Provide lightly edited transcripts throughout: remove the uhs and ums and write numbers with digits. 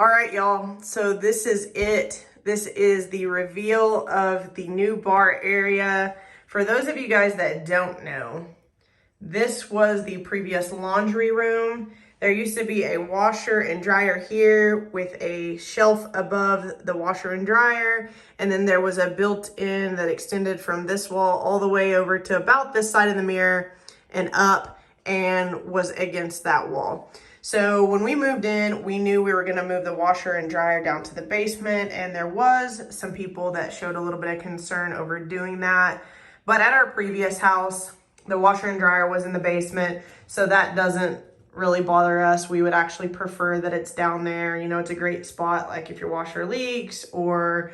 All right, y'all. So this is it. This is the reveal of the new bar area. For those of you guys that don't know, this was the previous laundry room. There used to be a washer and dryer here with a shelf above the washer and dryer. And then there was a built-in that extended from this wall all the way over to about this side of the mirror and up and was against that wall. So when we moved in, we knew we were gonna move the washer and dryer down to the basement, and there was some people that showed a little bit of concern over doing that. But at our previous house, the washer and dryer was in the basement, so that doesn't really bother us. We would actually prefer that it's down there. You know, it's a great spot, like if your washer leaks or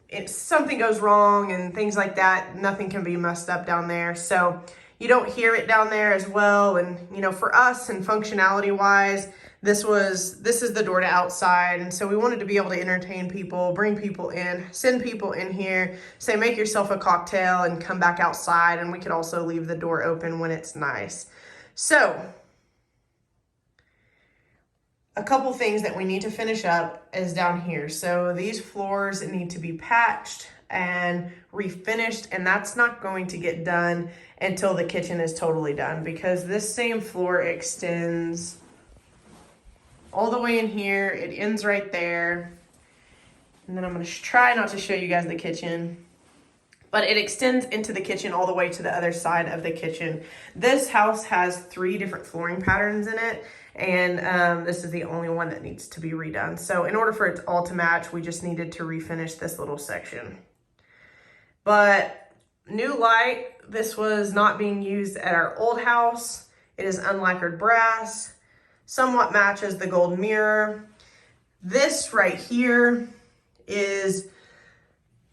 if something goes wrong and things like that, nothing can be messed up down there. So you don't hear it down there as well. And, you know, for us and functionality wise, this is the door to outside. And so we wanted to be able to entertain people, bring people in, send people in here, say, make yourself a cocktail and come back outside. And we could also leave the door open when it's nice. So a couple things that we need to finish up is down here. So these floors need to be patched and refinished, and that's not going to get done until the kitchen is totally done, because this same floor extends all the way in here. It ends right there. And then I'm going to try not to show you guys the kitchen, but it extends into the kitchen all the way to the other side of the kitchen. This house has 3 different flooring patterns in it, and this is the only one that needs to be redone. So in order for it all to match, we just needed to refinish this little section. But new light, this was not being used at our old house. It is unlacquered brass, somewhat matches the gold mirror. This right here is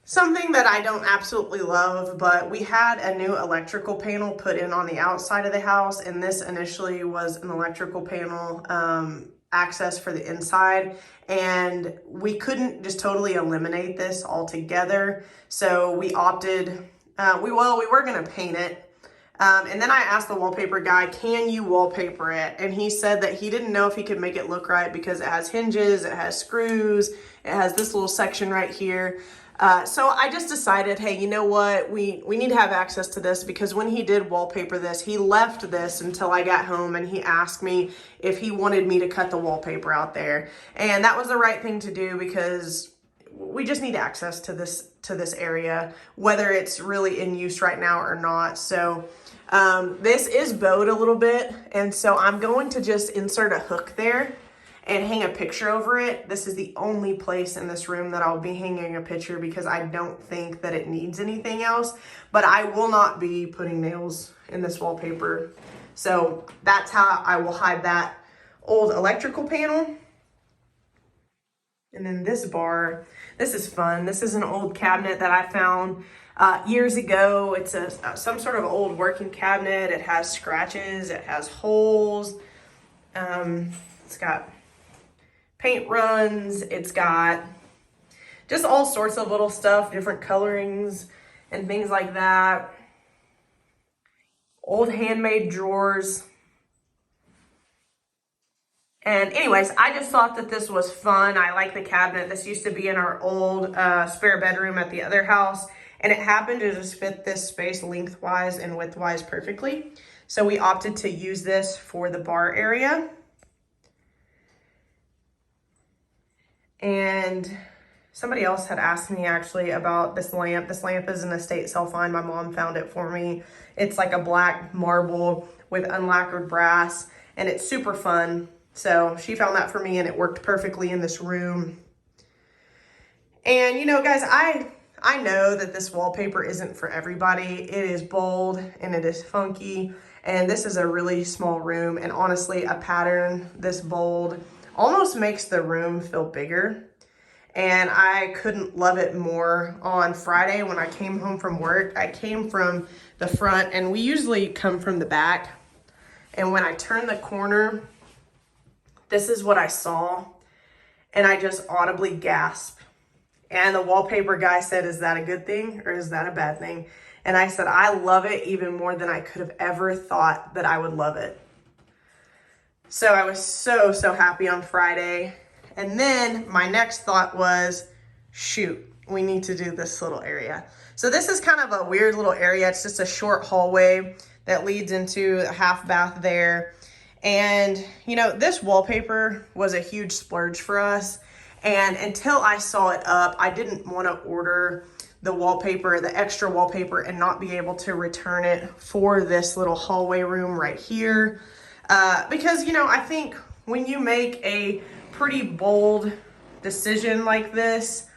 something that I don't absolutely love, but we had a new electrical panel put in on the outside of the house, and this initially was an electrical panel access for the inside, and we couldn't just totally eliminate this altogether. So we opted, we were gonna paint it. And then I asked the wallpaper guy, can you wallpaper it? And he said that he didn't know if he could make it look right because it has hinges, it has screws, it has this little section right here. So I just decided, hey, you know what? We need to have access to this, because when he did wallpaper this, he left this until I got home and he asked me if he wanted me to cut the wallpaper out there. And that was the right thing to do, because we just need access to this area, whether it's really in use right now or not. So this is bowed a little bit, and so I'm going to just insert a hook there and hang a picture over it. This is the only place in this room that I'll be hanging a picture, because I don't think that it needs anything else. But I will not be putting nails in this wallpaper. So that's how I will hide that old electrical panel. And then this bar, this is fun. This is an old cabinet that I found years ago. It's some sort of old working cabinet. It has scratches, it has holes. It's got paint runs, it's got just all sorts of little stuff, different colorings and things like that. Old handmade drawers. And anyways, I just thought that this was fun. I like the cabinet. This used to be in our old spare bedroom at the other house, and it happened to just fit this space lengthwise and widthwise perfectly. So we opted to use this for the bar area. And somebody else had asked me actually about this lamp. This lamp is an estate sale find. My mom found it for me. It's like a black marble with unlacquered brass, and it's super fun. So she found that for me, and it worked perfectly in this room. And you know, guys, I know that this wallpaper isn't for everybody. It is bold and it is funky, and this is a really small room, and honestly, a pattern this bold almost makes the room feel bigger. And I couldn't love it more. On Friday when I came home from work, I came from the front, and we usually come from the back. And when I turned the corner, this is what I saw, and I just audibly gasped. And the wallpaper guy said, is that a good thing or is that a bad thing? And I said, I love it even more than I could have ever thought that I would love it. So I was so happy on Friday. And then my next thought was, shoot, we need to do this little area. So this is kind of a weird little area. It's just a short hallway that leads into a half bath there. And you know, this wallpaper was a huge splurge for us. And until I saw it up, I didn't want to order the wallpaper, the extra wallpaper, and not be able to return it for this little hallway room right here. Because, you know, I think when you make a pretty bold decision like this,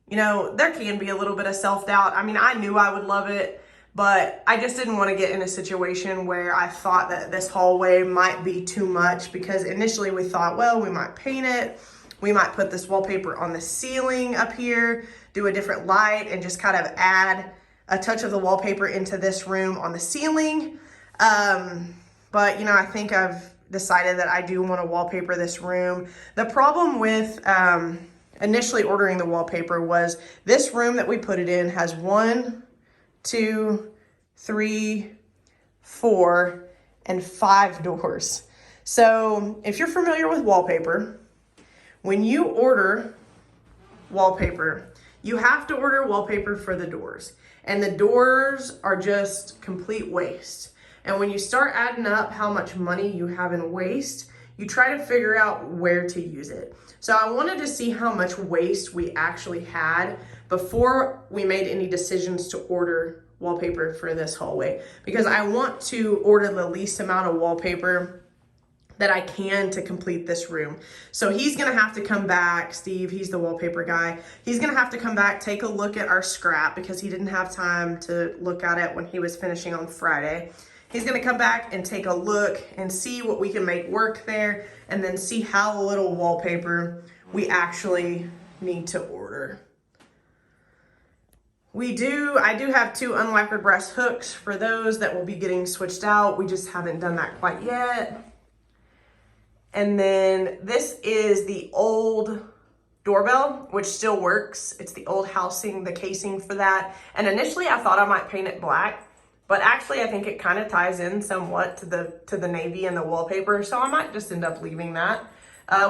you know, there can be a little bit of self-doubt. I mean, I knew I would love it, but I just didn't want to get in a situation where I thought that this hallway might be too much, because initially we thought, well, we might paint it. We might put this wallpaper on the ceiling up here, do a different light, and just kind of add a touch of the wallpaper into this room on the ceiling. But, you know, I think I've decided that I do want to wallpaper this room. The problem with initially ordering the wallpaper was this room that we put it in has 1, 2, 3, 4, and 5 doors. So if you're familiar with wallpaper, when you order wallpaper, you have to order wallpaper for the doors. And the doors are just complete waste. And when you start adding up how much money you have in waste, you try to figure out where to use it. So I wanted to see how much waste we actually had before we made any decisions to order wallpaper for this hallway, because I want to order the least amount of wallpaper that I can to complete this room. So he's gonna have to come back, Steve, he's the wallpaper guy. He's gonna have to come back, take a look at our scrap, because he didn't have time to look at it when he was finishing on Friday. He's gonna come back and take a look and see what we can make work there, and then see how little wallpaper we actually need to order. I do have 2 unlacquered brass hooks for those that will be getting switched out. We just haven't done that quite yet. And then this is the old doorbell, which still works. It's the old housing, the casing for that. And initially I thought I might paint it black, but actually I think it kind of ties in somewhat to the navy and the wallpaper. So I might just end up leaving that.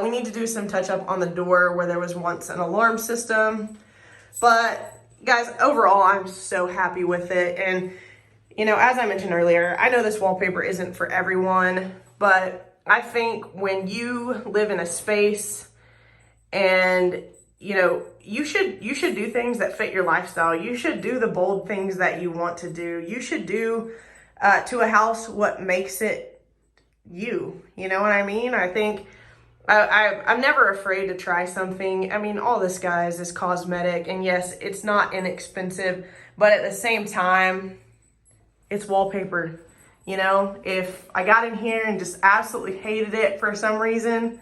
We need to do some touch up on the door where there was once an alarm system. But guys, overall, I'm so happy with it. And, you know, as I mentioned earlier, I know this wallpaper isn't for everyone, but I think when you live in a space and, you know, you should do things that fit your lifestyle. You should do the bold things that you want to do. You should do to a house what makes it you. You know what I mean? I think I'm never afraid to try something. I mean, all this, guys, is cosmetic. And yes, it's not inexpensive, but at the same time, it's wallpaper. You know, if I got in here and just absolutely hated it for some reason,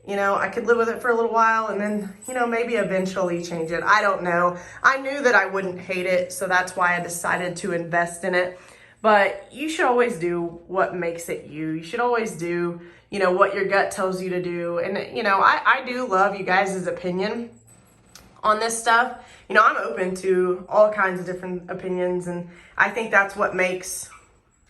you know, I could live with it for a little while and then, you know, maybe eventually change it. I don't know. I knew that I wouldn't hate it, so that's why I decided to invest in it. But you should always do what makes it you. You should always do, you know, what your gut tells you to do. And, you know, I do love you guys' opinion on this stuff. You know, I'm open to all kinds of different opinions, and I think that's what makes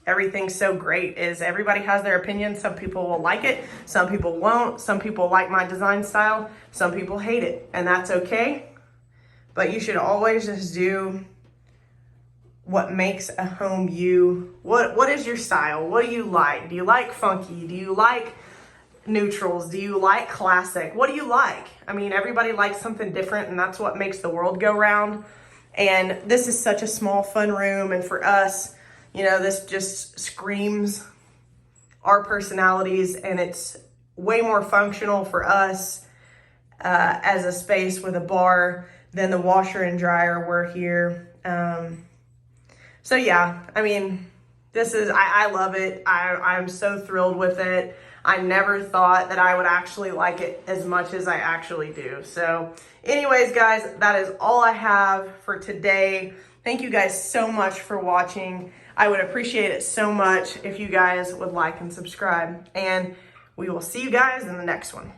everything so great, is everybody has their opinion. Some people will like it, some people won't. Some people like my design style, some people hate it, and that's okay. But you should always just do what makes a home you. What is your style? What do you like? Do you like funky? Do you like neutrals? Do you like classic? What do you like? I mean, everybody likes something different, and that's what makes the world go round. And this is such a small, fun room, and for us, you know, this just screams our personalities, and it's way more functional for us as a space with a bar than the washer and dryer were here. So yeah, I mean, I love it. I'm so thrilled with it. I never thought that I would actually like it as much as I actually do. So anyways, guys, that is all I have for today. Thank you guys so much for watching. I would appreciate it so much if you guys would like and subscribe, and we will see you guys in the next one.